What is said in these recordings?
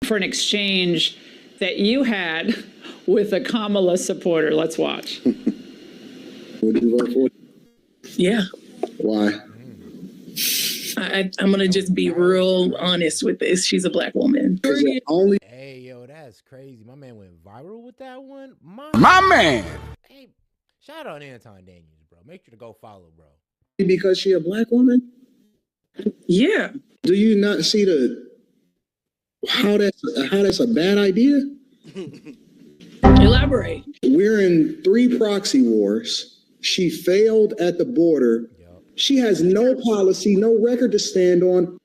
for an exchange that you had with a Kamala supporter. Let's watch. Would you vote for? Yeah. Why? I'm gonna just be real honest with this. She's a black woman. Only. Hey, yo, that's crazy. My man went viral with that one. My man. Hey, shout out Anton Daniels, bro. Make sure to go follow, bro. Because she a black woman? Yeah. Do you not see how that's a bad idea? Elaborate. We're in 3 proxy wars. She failed at the border. She has no policy, no record to stand on.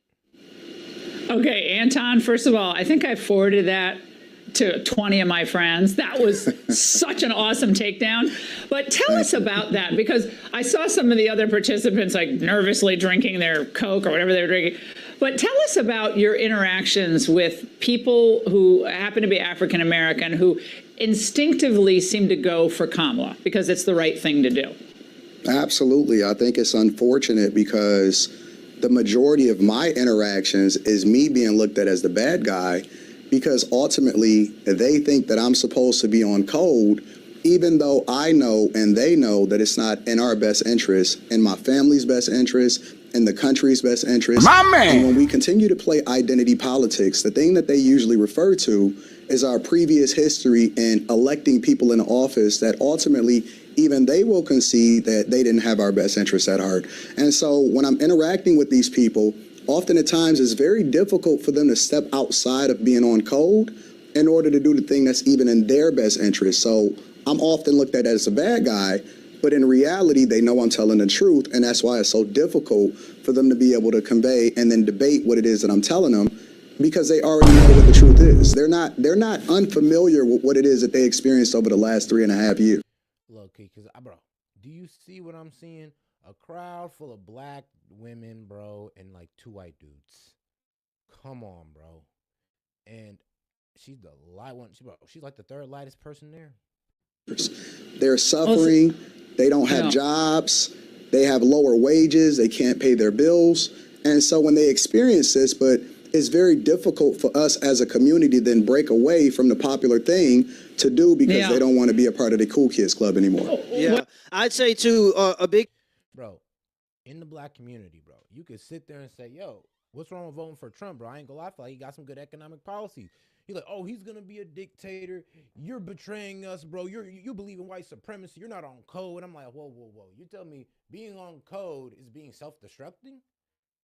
Okay, Anton, first of all, I think I forwarded that to 20 of my friends. That was such an awesome takedown. But tell us about that, because I saw some of the other participants like nervously drinking their Coke or whatever they were drinking. But tell us about your interactions with people who happen to be African American who instinctively seem to go for Kamala because it's the right thing to do. Absolutely. I think it's unfortunate because the majority of my interactions is me being looked at as the bad guy, because ultimately they think that I'm supposed to be on code, even though I know and they know that it's not in our best interest, in my family's best interest, in the country's best interest. My man. And when we continue to play identity politics, the thing that they usually refer to is our previous history in electing people in office that ultimately even they will concede that they didn't have our best interests at heart. And so when I'm interacting with these people, often at times it's very difficult for them to step outside of being on code in order to do the thing that's even in their best interest. So I'm often looked at as a bad guy, but in reality, they know I'm telling the truth. And that's why it's so difficult for them to be able to convey and then debate what it is that I'm telling them, because they already know what the truth is. They're not unfamiliar with what it is that they experienced over the last 3.5 years. Look, because, bro, do you see what I'm seeing? A crowd full of black women, bro, and like 2 white dudes. Come on, bro. And she's the light one. She's like the 3rd lightest person there. They're suffering. They don't have jobs. They have lower wages. They can't pay their bills. And so when they experience this, but it's very difficult for us as a community then break away from the popular thing to do because they don't want to be a part of the cool kids club anymore. Yeah, I'd say too, a big. Bro, in the black community, bro, you could sit there and say, yo, what's wrong with voting for Trump, bro? I ain't gonna lie, I feel like he got some good economic policies. You're like, oh, he's gonna be a dictator. You're betraying us, bro. You believe in white supremacy. You're not on code. I'm like, whoa. You tell me being on code is being self-destructing?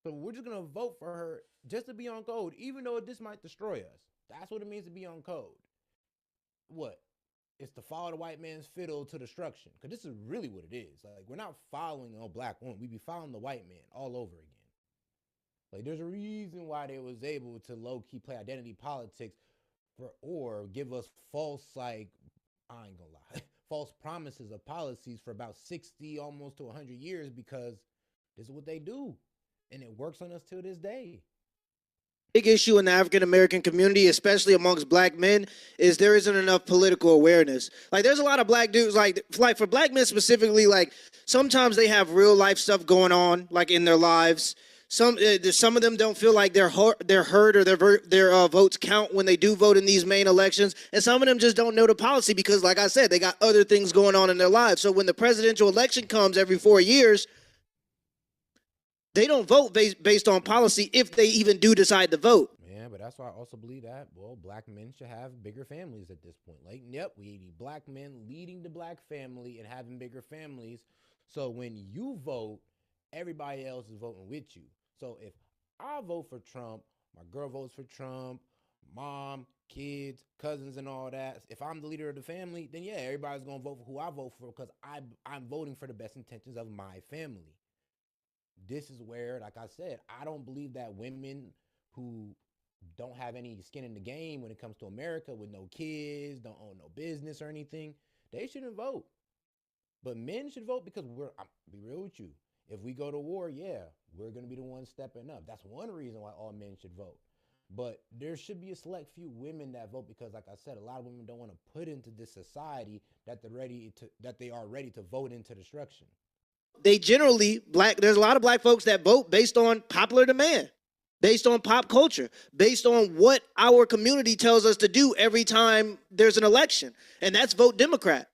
So we're just gonna vote for her just to be on code, even though this might destroy us. That's what it means to be on code. What? It's to follow the white man's fiddle to destruction. Because this is really what it is. Like, we're not following no black woman. We be following the white man all over again. Like, there's a reason why they was able to low-key play identity politics or give us false, like, I ain't gonna lie, false promises of policies for about 60, almost to 100 years, because this is what they do. And it works on us till this day. Big issue in the African American community, especially amongst black men, is there isn't enough political awareness. Like, there's a lot of black dudes, like for black men specifically, like sometimes they have real life stuff going on, like in their lives. Some of them don't feel like they're heard or their votes count when they do vote in these main elections, and some of them just don't know the policy because, like I said, they got other things going on in their lives. So when the presidential election comes every 4 years, they don't vote based on policy if they even do decide to vote. Yeah, but that's why I also believe that, well, black men should have bigger families at this point. Like, yep, we need black men leading the black family and having bigger families. So when you vote, everybody else is voting with you. So if I vote for Trump, my girl votes for Trump, mom, kids, cousins, and all that. If I'm the leader of the family, then yeah, everybody's going to vote for who I vote for because I'm voting for the best intentions of my family. This is where, like I said, I don't believe that women who don't have any skin in the game when it comes to America with no kids, don't own no business or anything, they shouldn't vote. But men should vote because I'm be real with you. If we go to war, yeah, we're going to be the ones stepping up. That's one reason why all men should vote. But there should be a select few women that vote because, like I said, a lot of women don't want to put into this society that they are ready to vote into destruction. They generally, there's a lot of black folks that vote based on popular demand. based on pop culture, based on what our community tells us to do every time there's an election, and that's vote Democrat.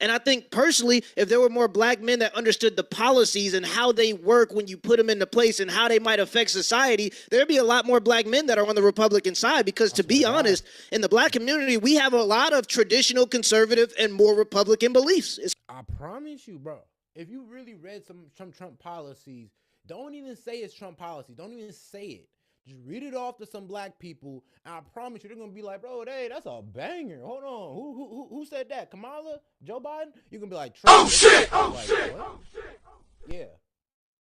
And I think personally, if there were more black men that understood the policies and how they work when you put them into place and how they might affect society, there'd be a lot more black men that are on the Republican side. Because to be honest, in the black community, we have a lot of traditional conservative and more Republican beliefs. I promise you, bro, if you really read some Trump policies, don't even say it's Trump policy. Don't even say it. Just read it off to some black people, and I promise you, they're gonna be like, "Bro, hey, that's a banger." Hold on, who said that? Kamala, Joe Biden? You're gonna be like, Trump. "Oh shit! Oh like, shit! What? Oh shit!" Yeah,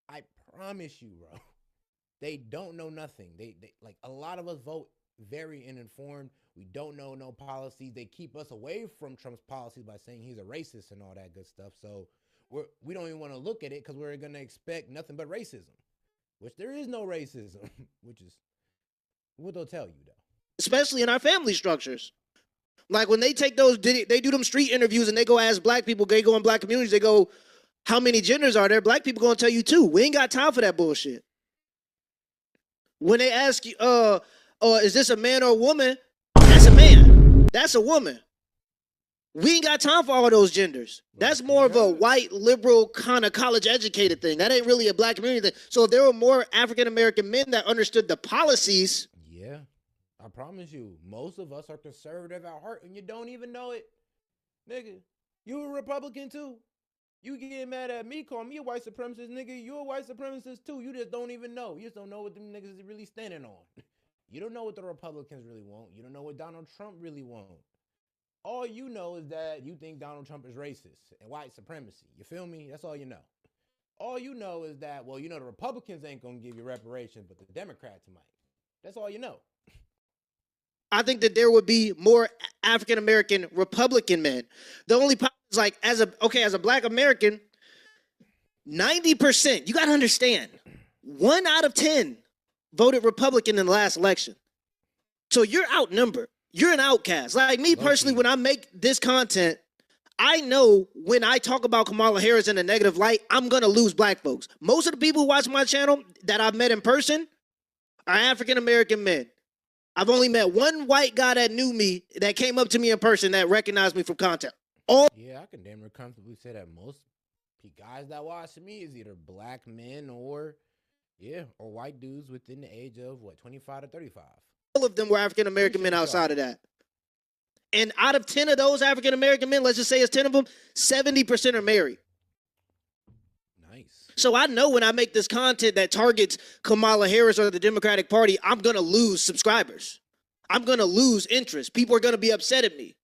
I promise you, bro. They don't know nothing. They like a lot of us vote very uninformed. We don't know no policies. They keep us away from Trump's policies by saying he's a racist and all that good stuff. So we don't even want to look at it because we're gonna expect nothing but racism. Which there is no racism, which is what they'll tell you, though. Especially in our family structures. Like when they take those, they do them street interviews and they go ask black people, they go in black communities, they go, how many genders are there? Black people gonna tell you too. We ain't got time for that bullshit. When they ask you, is this a man or a woman? That's a man. That's a woman. We ain't got time for all those genders. That's more of a white, liberal, kind of college-educated thing. That ain't really a black community thing. So if there were more African-American men that understood the policies. Yeah, I promise you, most of us are conservative at heart, and you don't even know it. Nigga, you a Republican too. You get mad at me, call me a white supremacist, nigga. You a white supremacist too. You just don't even know. You just don't know what them niggas is really standing on. You don't know what the Republicans really want. You don't know what Donald Trump really wants. All you know is that you think Donald Trump is racist and white supremacy. You feel me? That's all you know. All you know is that, well, you know, the Republicans ain't going to give you reparations, but the Democrats might. That's all you know. I think that there would be more African-American Republican men. The only problem is like, as a black American, 90%, you got to understand, 1 out of 10 voted Republican in the last election. So you're outnumbered. You're an outcast. Like me personally, when I make this content, I know when I talk about Kamala Harris in a negative light, I'm going to lose black folks. Most of the people who watch my channel that I've met in person are African-American men. I've only met one white guy that knew me, that came up to me in person, that recognized me from content. Yeah, I can damn near comfortably say that most guys that watch me is either black men or white dudes within the age of, 25 to 35. All of them were African-American men outside of that. And out of 10 of those African-American men, let's just say it's 10 of them, 70% are married. Nice. So I know when I make this content that targets Kamala Harris or the Democratic Party, I'm going to lose subscribers. I'm going to lose interest. People are going to be upset at me.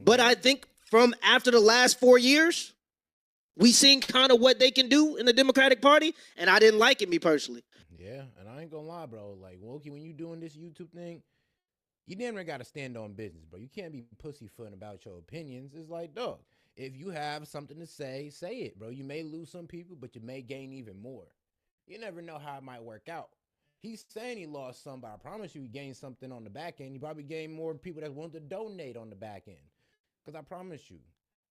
But I think from after the last 4 years, we seen kind of what they can do in the Democratic Party, and I didn't like it, me personally. Yeah, and I ain't gonna lie, bro. Like, Wokey, when you doing this YouTube thing, you damn near gotta stand on business, bro. You can't be pussyfooting about your opinions. It's like, dog, if you have something to say it, bro. You may lose some people, but you may gain even more. You never know how it might work out. He's saying he lost some, but I promise you he gained something on the back end. He probably gained more people that want to donate on the back end. Because I promise you,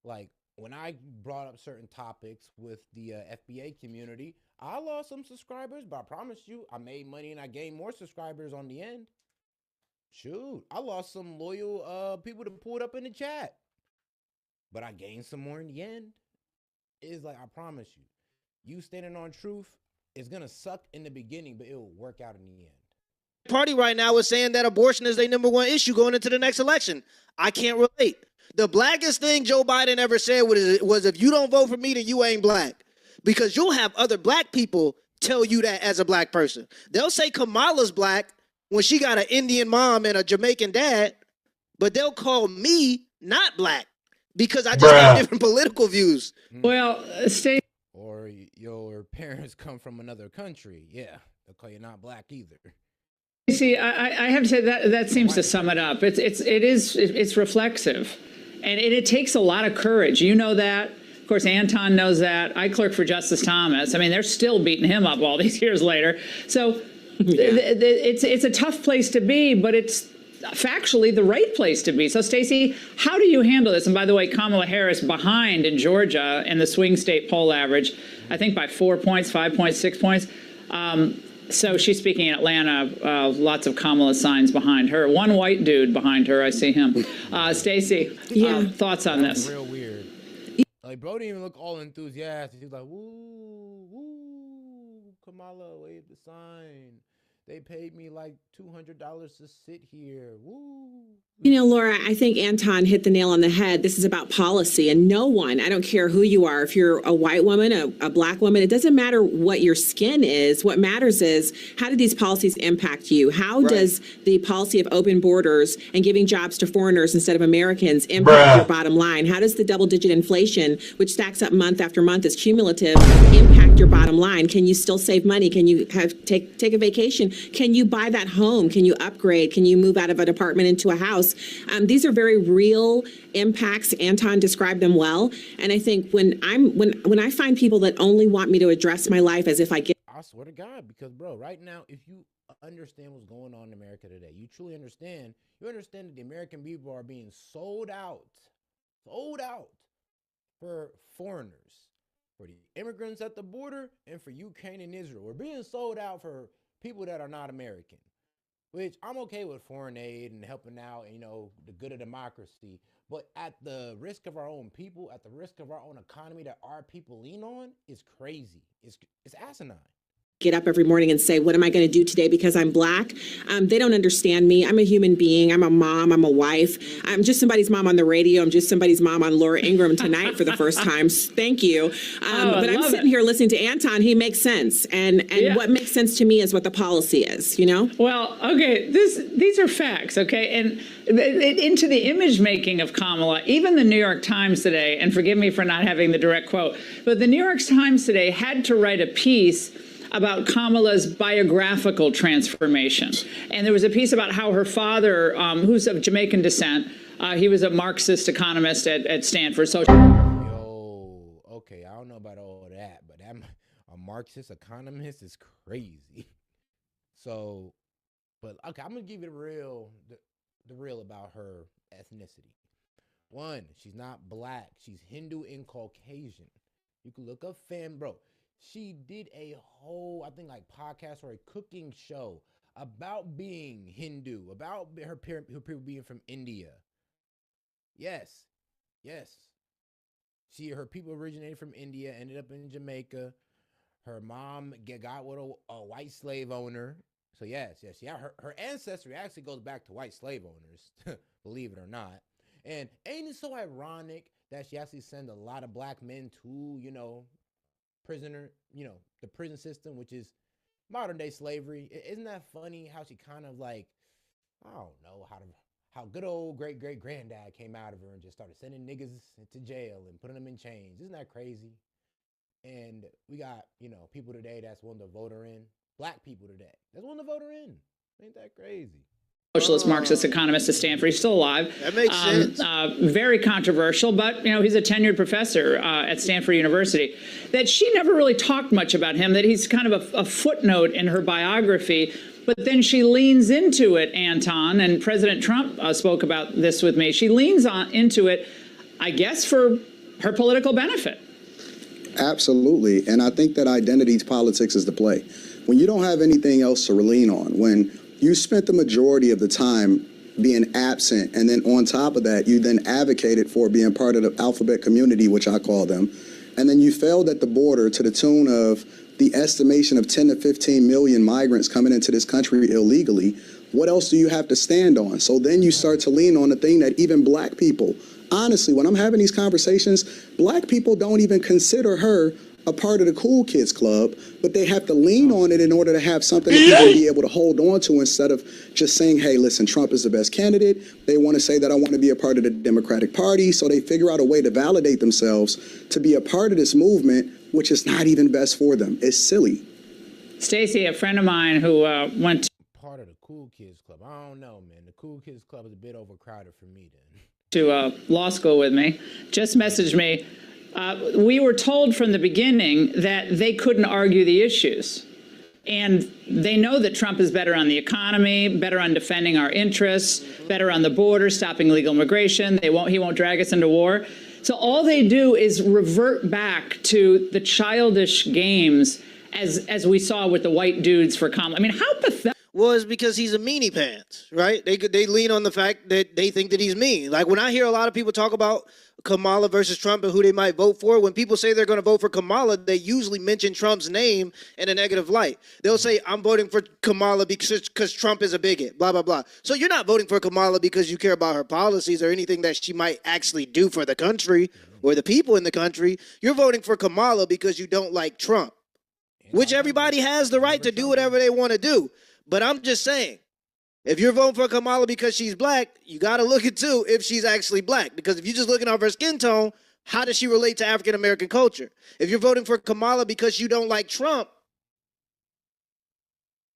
like, when I brought up certain topics with the FBA community, I lost some subscribers, but I promise you, I made money and I gained more subscribers on the end. Shoot, I lost some loyal people to pull it up in the chat, but I gained some more in the end. It's like, I promise you, you standing on truth, it's going to suck in the beginning, but it will work out in the end. Party right now is saying that abortion is their #1 issue going into the next election. I can't relate. The blackest thing Joe Biden ever said was if you don't vote for me, then you ain't black. Because you'll have other black people tell you that as a black person. They'll say Kamala's black when she got an Indian mom and a Jamaican dad, but they'll call me not black because I just have different political views. Well, Or your parents come from another country. Yeah, they'll call you not black either. See, I have to say that seems to sum it up. It's reflexive, and it takes a lot of courage. You know that. Of course, Anton knows that. I clerk for Justice Thomas. I mean, they're still beating him up all these years later. So it's a tough place to be, but it's factually the right place to be. So, Stacey, how do you handle this? And by the way, Kamala Harris behind in Georgia in the swing state poll average, I think by 4 points, 5 points, 6 points. So she's speaking in Atlanta, lots of Kamala signs behind her. One white dude behind her, I see him. Stacey, thoughts on That's this? real weird. Like, bro didn't even look all enthusiastic. He was like, woo, woo, Kamala, wave the sign. They paid me like $200 to sit here. Woo. You know, Laura, I think Anton hit the nail on the head. This is about policy, and no one, I don't care who you are, if you're a white woman, a black woman, it doesn't matter what your skin is. What matters is, how do these policies impact you? How does the policy of open borders and giving jobs to foreigners instead of Americans impact your bottom line? How does the double-digit inflation, which stacks up month after month, is cumulative, impact your bottom line? Can you still save money? Can you take a vacation? Can you buy that home? Can you upgrade? Can you move out of an apartment into a house? These are very real impacts. Anton described them well. And I think when I find people that only want me to address my life as if I get. I swear to God, because, bro, right now, if you understand what's going on in America today, you truly understand. You understand that the American people are being sold out for foreigners, for the immigrants at the border, and for Ukraine and Israel. We're being sold out for people that are not American, which I'm okay with foreign aid and helping out, you know, the good of democracy. But at the risk of our own people, at the risk of our own economy that our people lean on, is crazy. It's asinine. Get up every morning and say, what am I going to do today because I'm black? They don't understand me. I'm a human being. I'm a mom. I'm a wife. I'm just somebody's mom on the radio. I'm just somebody's mom on Laura Ingraham tonight for the first time. Thank you. But I'm sitting here listening to Anton. He makes sense. And what makes sense to me is what the policy is, you know? Well, okay, these are facts, okay? And into the image making of Kamala, even the New York Times today, and forgive me for not having the direct quote, but the New York Times today had to write a piece about Kamala's biographical transformation. And there was a piece about how her father, who's of Jamaican descent, he was a Marxist economist at Stanford. So, yo, okay, I don't know about all that, but a Marxist economist is crazy. So, but okay, I'm gonna give you the real about her ethnicity. One, she's not black. She's Hindu and Caucasian. You can look up bro. She did a whole, I think, like podcast or a cooking show about being Hindu, about her people being from India. Yes. Her people originated from India, ended up in Jamaica. Her mom got with a white slave owner. So yes. Yeah, her ancestry actually goes back to white slave owners, believe it or not. And ain't it so ironic that she actually sent a lot of black men to, the prison system, which is modern day slavery. Isn't that funny how she kind of like, I don't know, how good old great granddad came out of her and just started sending niggas to jail and putting them in chains. Isn't that crazy? And we got, people today that's willing to vote her in. Black people today that's willing to vote her in. Ain't that crazy? Socialist Marxist economist at Stanford. He's still alive. That makes sense. Very controversial, but he's a tenured professor at Stanford University. That she never really talked much about him. That he's kind of a footnote in her biography. But then she leans into it, Anton, and President Trump spoke about this with me. She leans into it, I guess, for her political benefit. Absolutely, and I think that identity politics is the play. When you don't have anything else to lean on, when you spent the majority of the time being absent, and then on top of that, you then advocated for being part of the alphabet community, which I call them, and then you failed at the border to the tune of the estimation of 10 to 15 million migrants coming into this country illegally. What else do you have to stand on? So then you start to lean on the thing that even black people, honestly, when I'm having these conversations, black people don't even consider her a part of the cool kids club, but they have to lean on it in order to have something that people be able to hold on to instead of just saying, hey, listen, Trump is the best candidate. They want to say that I want to be a part of the Democratic Party. So they figure out a way to validate themselves to be a part of this movement, which is not even best for them. It's silly. Stacey, a friend of mine who went part of the cool kids club. I don't know, man. The cool kids club is a bit overcrowded for me then. To law school with me, just messaged me. We were told from the beginning that they couldn't argue the issues. And they know that Trump is better on the economy, better on defending our interests, better on the border, stopping illegal immigration. He won't drag us into war. So all they do is revert back to the childish games as we saw with the white dudes for Kamala. I mean, how pathetic. Was because he's a meanie pants, right? They lean on the fact that they think that he's mean. Like when I hear a lot of people talk about Kamala versus Trump and who they might vote for, when people say they're going to vote for Kamala, they usually mention Trump's name in a negative light. They'll say, I'm voting for Kamala because Trump is a bigot, blah, blah, blah. So you're not voting for Kamala because you care about her policies or anything that she might actually do for the country or the people in the country. You're voting for Kamala because you don't like Trump, which everybody has the right to do whatever they want to do. But I'm just saying, if you're voting for Kamala because she's black, you got to look into if she's actually black. Because if you're just looking at her skin tone, how does she relate to African American culture? If you're voting for Kamala because you don't like Trump,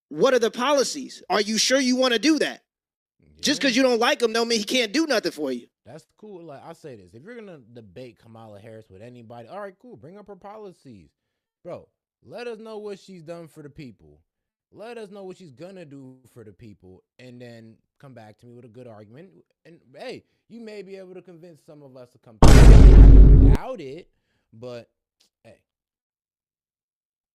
what are the policies? Are you sure you want to do that? Just because you don't like him don't mean he can't do nothing for you. That's cool. Like I'll say this. If you're going to debate Kamala Harris with anybody, all right, cool. Bring up her policies. Bro, let us know what she's done for the people. Let us know what she's gonna do for the people, and then come back to me with a good argument. And hey, you may be able to convince some of us to come to doubt it, but hey,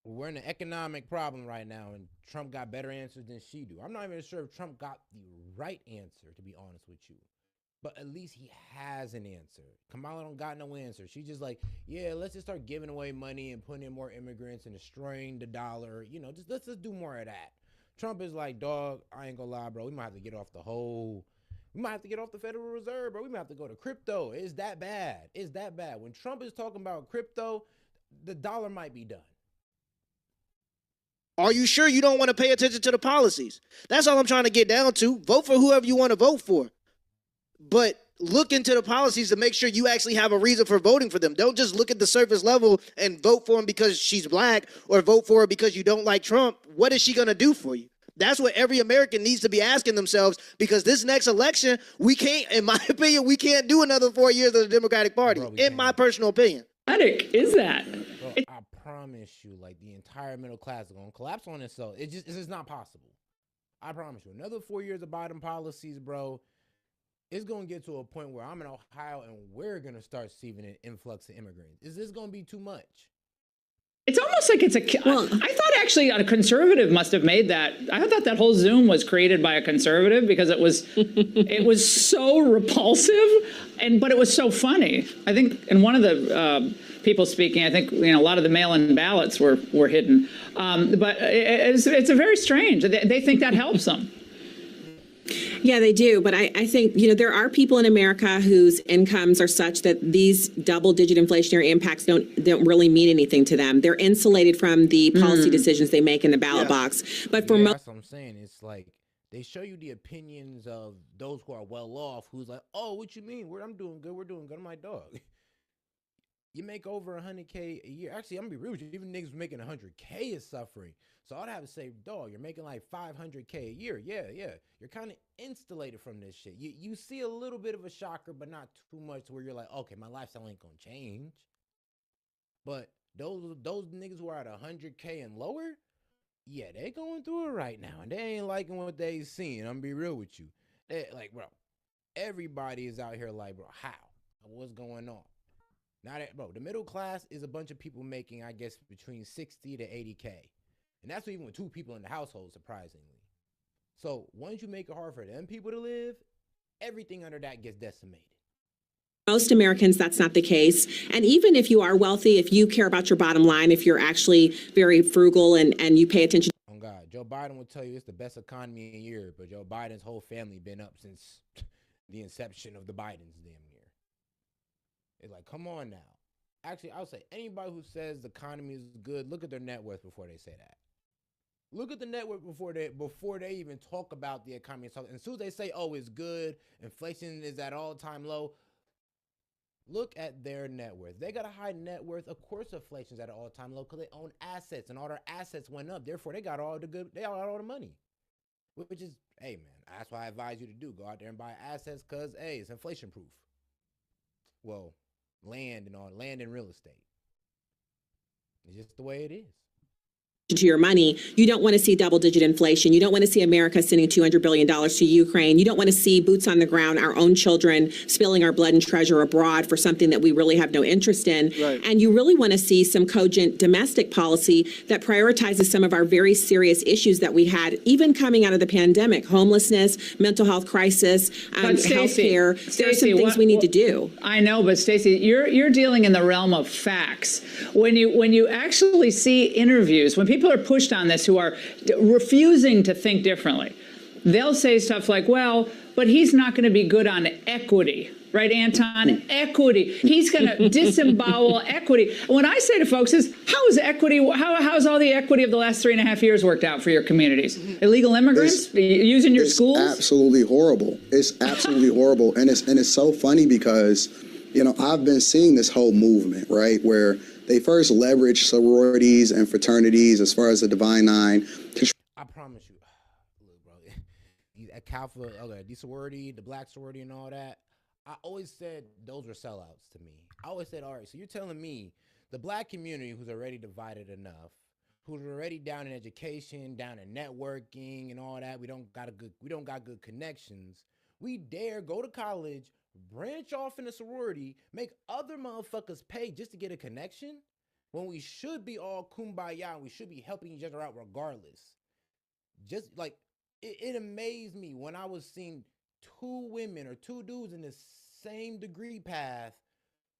we're in an economic problem right now, and Trump got better answers than she do. I'm not even sure if Trump got the right answer, to be honest with you. But at least he has an answer. Kamala don't got no answer. She's just like, yeah, let's just start giving away money and putting in more immigrants and destroying the dollar. You know, let's just do more of that. Trump is like, dog, I ain't gonna lie, bro. We might have to get off the Federal Reserve, bro. We might have to go to crypto. It's that bad. It's that bad. When Trump is talking about crypto, the dollar might be done. Are you sure you don't want to pay attention to the policies? That's all I'm trying to get down to. Vote for whoever you want to vote for. But look into the policies to make sure you actually have a reason for voting for them. Don't just look at the surface level and vote for him because she's black or vote for her because you don't like Trump. What is she going to do for you? That's what every American needs to be asking themselves, because this next election, we can't, in my opinion, we can't do another 4 years of the Democratic Party, in my personal opinion. How pathetic is that? Bro, I promise you, like, the entire middle class is going to collapse on itself. It's just not possible. I promise you. Another 4 years of Biden policies, bro. It's going to get to a point where I'm in Ohio and we're going to start receiving an influx of immigrants. Is this going to be too much? It's almost like it's I thought actually a conservative must have made that. I thought that whole Zoom was created by a conservative because it was so repulsive, but it was so funny. I think in one of the people speaking, I think a lot of the mail-in ballots were hidden, but it's a very strange. They think that helps them. Yeah, they do. But I think, there are people in America whose incomes are such that these double-digit inflationary impacts don't really mean anything to them. They're insulated from the policy decisions they make in the ballot box. But for most, that's what I'm saying. It's like they show you the opinions of those who are well off, who's like, oh, what you mean? I'm doing good. We're doing good. I'm like, dog. You make over 100K a year. Actually, I'm gonna be real with you. Even niggas making 100K is suffering. So I'd have to say, dog, you're making like 500K a year. Yeah. You're kind of insulated from this shit. You see a little bit of a shocker, but not too much where you're like, okay, my lifestyle ain't gonna change. But those niggas who are at 100K and lower, yeah, they going through it right now, and they ain't liking what they seen. I'm gonna be real with you. They, like, bro, everybody is out here like, bro, how? What's going on? Now that, bro, the middle class is a bunch of people making, I guess, between 60 to 80K. And that's even with two people in the household, surprisingly. So once you make it hard for them people to live, everything under that gets decimated. most Americans, that's not the case. And even if you are wealthy, if you care about your bottom line, if you're actually very frugal and you pay attention. Oh God, Joe Biden will tell you it's the best economy in years, but Joe Biden's whole family been up since the inception of the Bidens damn near. It's like, come on now. Actually, I'll say anybody who says the economy is good, look at their net worth before they say that. Look at the net worth before they even talk about the economy. And as soon as they say, oh, it's good, inflation is at all-time low, look at their net worth. They got a high net worth. Of course, inflation's at an all-time low because they own assets, and all their assets went up. Therefore, they got all the money. Which is, hey, man, that's why I advise you to do. Go out there and buy assets because, hey, it's inflation-proof. Well, land and real estate. It's just the way it is. to your money. You don't want to see double-digit inflation. You don't want to see America sending $200 billion to Ukraine. You don't want to see boots on the ground, our own children spilling our blood and treasure abroad for something that we really have no interest in. Right. And you really want to see some cogent domestic policy that prioritizes some of our very serious issues that we had, even coming out of the pandemic: homelessness, mental health crisis, healthcare. There are some things we need to do. I know, but Stacey, you're dealing in the realm of facts. When you actually see interviews, when people are pushed on this who are refusing to think differently, they'll say stuff like, well, but he's not going to be good on equity. Right, Anton? Equity. He's going to disembowel equity. What I say to folks is, how is equity, how's all the equity of the last 3.5 years worked out for your communities? Illegal immigrants using your schools? It's absolutely horrible. It's absolutely horrible. And it's so funny because, you know, I've been seeing this whole movement, right, where they first leverage sororities and fraternities as far as the Divine Nine. I promise you, look, bro, at Alpha, okay, the sorority, the black sorority and all that, I always said those were sellouts to me. I always said, all right, so you're telling me the black community, who's already divided enough, who's already down in education, down in networking and all that, we don't got good connections. We dare go to college, branch off in a sorority, make other motherfuckers pay just to get a connection, when we should be all kumbaya and we should be helping each other out regardless. Just like it amazed me when I was seeing two women or two dudes in the same degree path,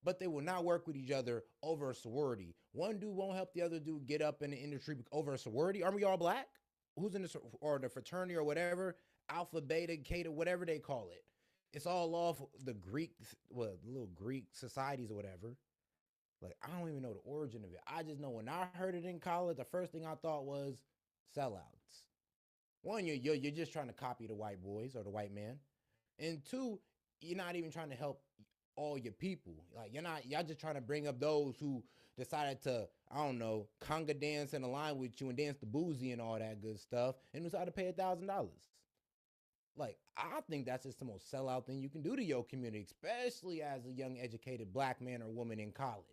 but they will not work with each other over a sorority. One dude won't help the other dude get up in the industry over a sorority. Aren't we all black? Who's in the or the fraternity or whatever, Alpha, Beta, Beta, whatever they call it. It's all off the Greek, little Greek societies or whatever. Like, I don't even know the origin of it. I just know when I heard it in college, the first thing I thought was sellouts. One, you're just trying to copy the white boys or the white man. And two, you're not even trying to help all your people. Like, y'all just trying to bring up those who decided to, I don't know, conga dance and align with you and dance the boozy and all that good stuff and decided to pay $1,000. Like, I think that's just the most sellout thing you can do to your community, especially as a young, educated black man or woman in college.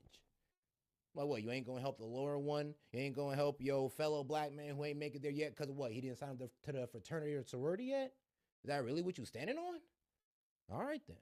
Like, what, you ain't gonna help the lower one? You ain't gonna help your fellow black man who ain't make it there yet because of what? He didn't sign up to the fraternity or sorority yet? Is that really what you standing on? All right, then.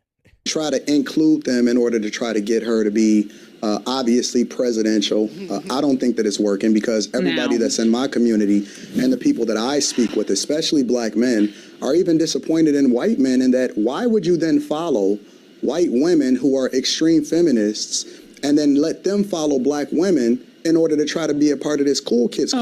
Try to include them in order to try to get her to be obviously presidential. I don't think that it's working because everybody that's in my community and the people that I speak with, especially black men, are even disappointed in white men in that why would you then follow white women who are extreme feminists and then let them follow black women in order to try to be a part of this cool kids?